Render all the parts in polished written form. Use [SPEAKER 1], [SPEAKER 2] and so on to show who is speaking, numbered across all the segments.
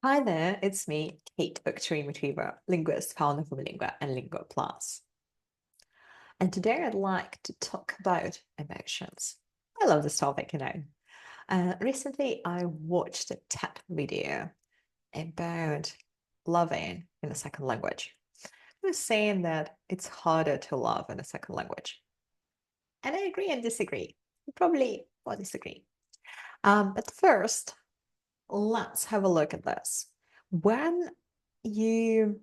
[SPEAKER 1] Hi there, it's me, Kate Victory Retriever, linguist, founder of Lingua and Lingua Plus. And today I'd like to talk about emotions. I love this topic, Recently I watched a TED video about loving in a second language. It was saying that it's harder to love in a second language. And I agree and disagree. Probably will disagree. But first, let's have a look at this. When you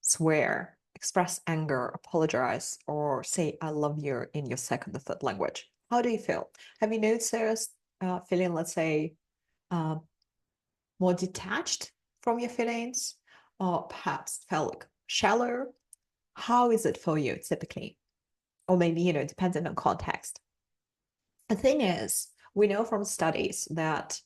[SPEAKER 1] swear, express anger, apologize, or say I love you in your second or third language, how do you feel? Have you noticed feeling, let's say, uh, more detached from your feelings, or perhaps felt like shallow? How is it for you typically? Or maybe, depending on context. The thing is, we know from studies that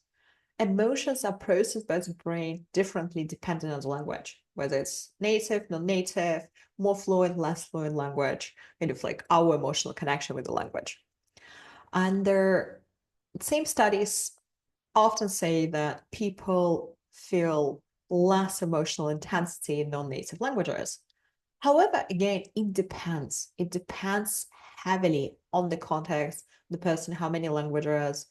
[SPEAKER 1] emotions are processed by the brain differently depending on the language, whether it's native, non-native, more fluent, less fluent language, kind of like our emotional connection with the language. And the same studies often say that people feel less emotional intensity in non-native languages. However, again, it depends. It depends heavily on the context, the person, how many languages,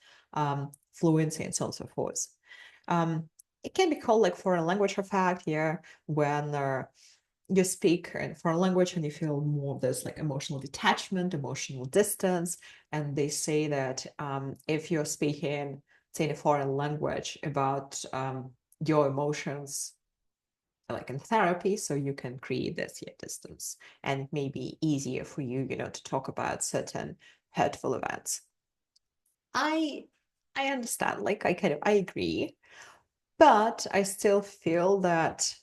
[SPEAKER 1] fluency, and so on and so forth. Um, it can be called like foreign language effect here, when you speak in foreign language and you feel more of this like emotional detachment, emotional distance. And they say that if you're speaking, say, in a foreign language about your emotions, like in therapy, so you can create this distance, and it may be easier for you, to talk about certain hurtful events. I I understand, like I agree, but I still feel that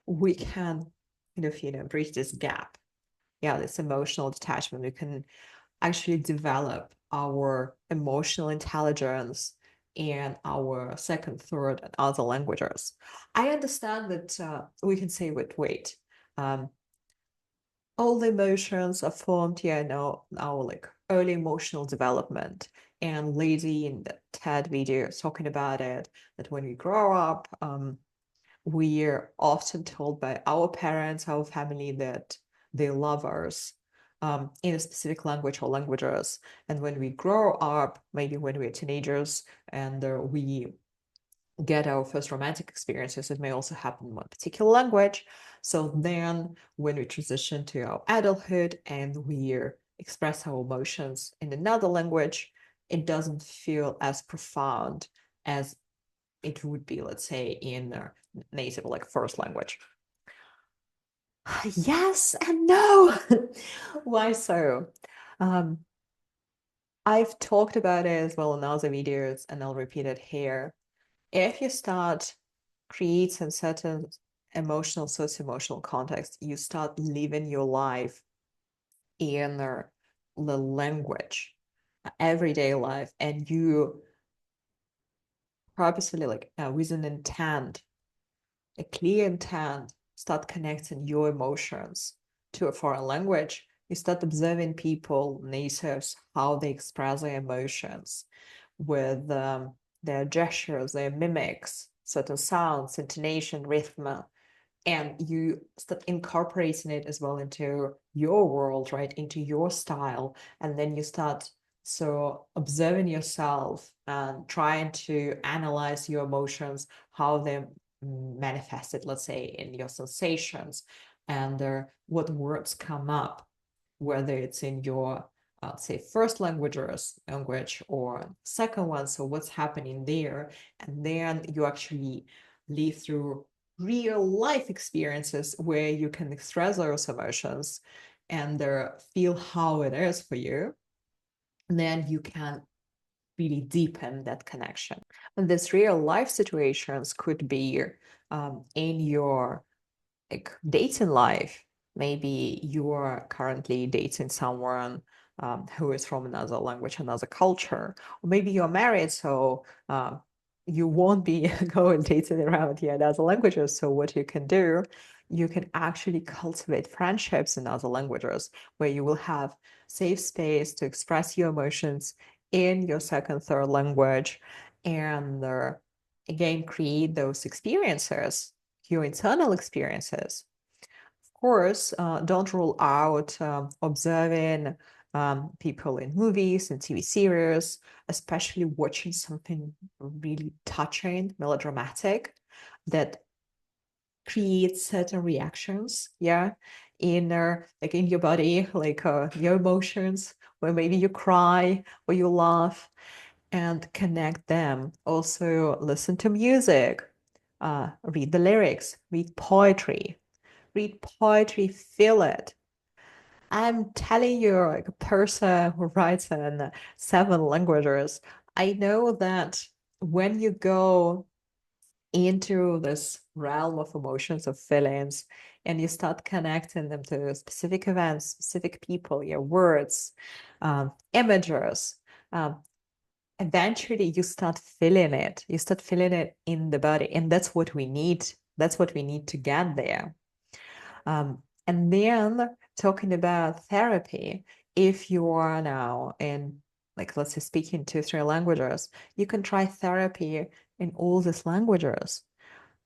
[SPEAKER 1] we can bridge this gap. Yeah, this emotional detachment. We can actually develop our emotional intelligence and our second, third, and other languages. I understand that we can say, wait, um, all the emotions are formed here in our like early emotional development. And Lady in the TED video is talking about it, that when we grow up, we're often told by our parents, our family, that they love us in a specific language or languages. And when we grow up, maybe when we're teenagers and we get our first romantic experiences, it may also happen in one particular language. So then when we transition to our adulthood and we express our emotions in another language, it doesn't feel as profound as it would be, let's say, in native, like first language. Yes and no. Why so? Um, I've talked about it as well in other videos, and I'll repeat it here. If you start creating certain emotional, socio-emotional context, you start living your life in the language, everyday life, and you purposely, like with an intent, a clear intent, start connecting your emotions to a foreign language. You start observing people, natives, how they express their emotions with their gestures, their mimics, certain sounds, intonation, rhythm, and you start incorporating it as well into your world, right, into your style. And then you start observing yourself and trying to analyze your emotions, how they manifested, let's say, in your sensations, and what words come up, whether it's in your say first language or second one. So what's happening there? And then you actually live through real life experiences where you can express those emotions and feel how it is for you. And then you can really deepen that connection. And these real life situations could be in your like dating life. Maybe you are currently dating someone who is from another language, another culture, or maybe you're married, so you won't be going dating around in other languages. So what you can do, you can actually cultivate friendships in other languages where you will have safe space to express your emotions in your second, third language, and again create those experiences, your internal experiences. Of course, don't rule out observing people in movies and TV series, especially watching something really touching, melodramatic, that creates certain reactions, yeah, in like in your body, like your emotions, where maybe you cry or you laugh, and connect them. Also, listen to music, read the lyrics, read poetry, feel it. I'm telling you, like a person who writes in 7 languages, I know that when you go into this realm of emotions, of feelings, and you start connecting them to specific events, specific people, your words, images, um, eventually you start feeling it. You start feeling it in the body, and that's what we need. That's what we need to get there. And then talking about therapy, if you are now in, like, let's say, speaking 2, 3 languages, you can try therapy in all these languages.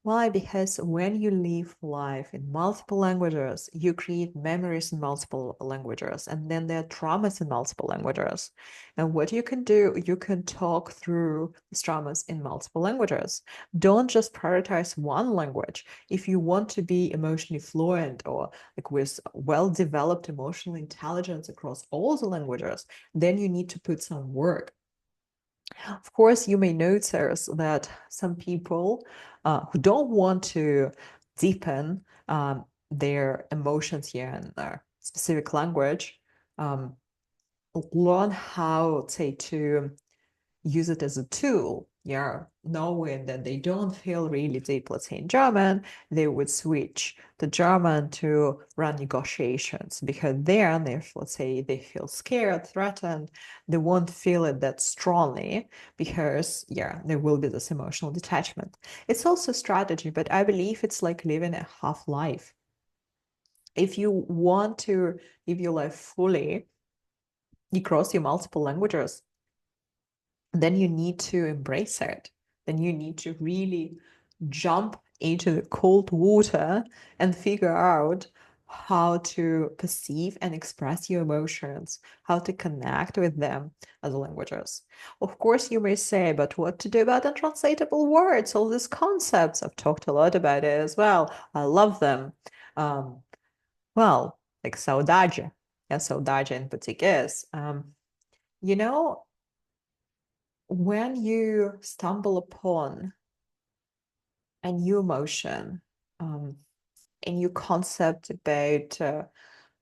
[SPEAKER 1] Why? Because when you live life in multiple languages, you create memories in multiple languages, and then there are traumas in multiple languages. And what you can do, you can talk through these traumas in multiple languages. Don't just prioritize one language. If you want to be emotionally fluent or like with well-developed emotional intelligence across all the languages, then you need to put some work. Of course, you may notice that some people who don't want to deepen their emotions here in their specific language um, learn how, say, to use it as a tool. Yeah, knowing that they don't feel really deep, let's say in German, they would switch to German to run negotiations because then if, let's say, they feel scared, threatened, they won't feel it that strongly because, yeah, there will be this emotional detachment. It's also strategy, but I believe it's like living a half life. If you want to live your life fully across your multiple languages, then you need to embrace it. Then you need to really jump into the cold water and figure out how to perceive and express your emotions, how to connect with them as languages. Of course, you may say, but what to do about untranslatable words, all these concepts? I've talked a lot about it as well. I love them. Um, well, like saudade, yeah, saudade in Portuguese. You know, when you stumble upon a new emotion, a new concept about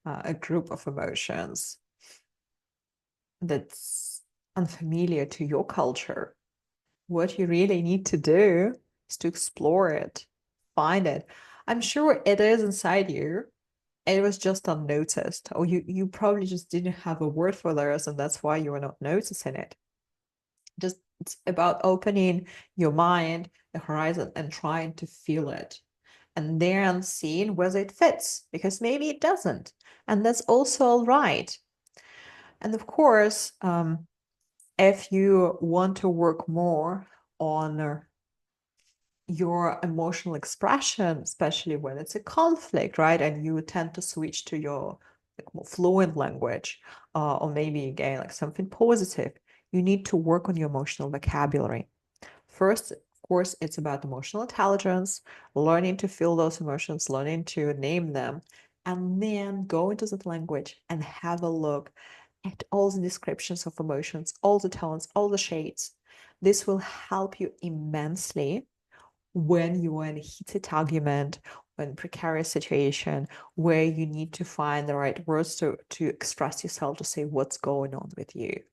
[SPEAKER 1] a group of emotions that's unfamiliar to your culture, what you really need to do is to explore it, find it. I'm sure it is inside you. It was just unnoticed, or you probably just didn't have a word for theirs, and that's why you were not noticing it. Just it's about opening your mind, the horizon, and trying to feel it. And then seeing whether it fits, because maybe it doesn't. And that's also all right. And of course, if you want to work more on your emotional expression, especially when it's a conflict, right? And you tend to switch to your like more fluent language, or maybe again like something positive, you need to work on your emotional vocabulary. First, of course, it's about emotional intelligence, learning to feel those emotions, learning to name them, and then go into that language and have a look at all the descriptions of emotions, all the tones, all the shades. This will help you immensely when you are in a heated argument, when precarious situation, where you need to find the right words to express yourself, to say what's going on with you.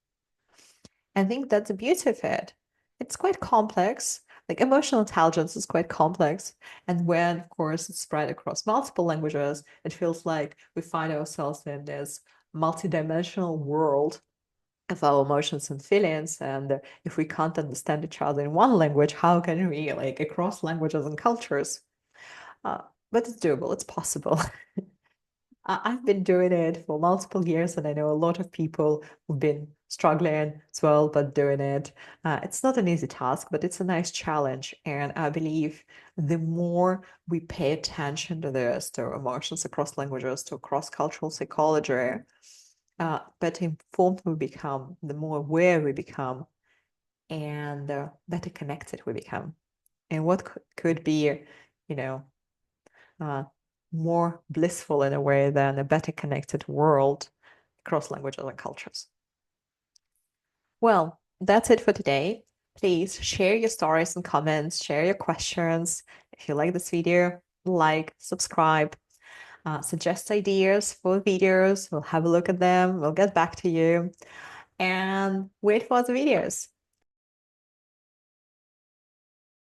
[SPEAKER 1] I think that's the beauty of it. It's quite complex. Like emotional intelligence is quite complex. And when, of course, it's spread across multiple languages, it feels like we find ourselves in this multidimensional world of our emotions and feelings. And if we can't understand each other in one language, how can we, like, across languages and cultures? Uh, but it's doable, it's possible. I've been doing it for multiple years, and I know a lot of people who've been struggling as well, but doing it. It's not an easy task, but it's a nice challenge. And I believe the more we pay attention to this, to emotions across languages, to cross-cultural psychology, better informed we become, the more aware we become, and better connected we become. And what could be, you know, more blissful in a way than a better connected world across languages and cultures. Well, that's it for today. Please share your stories and comments, share your questions. If you like this video, like, subscribe, suggest ideas for videos. We'll have a look at them. We'll get back to you and wait for the videos.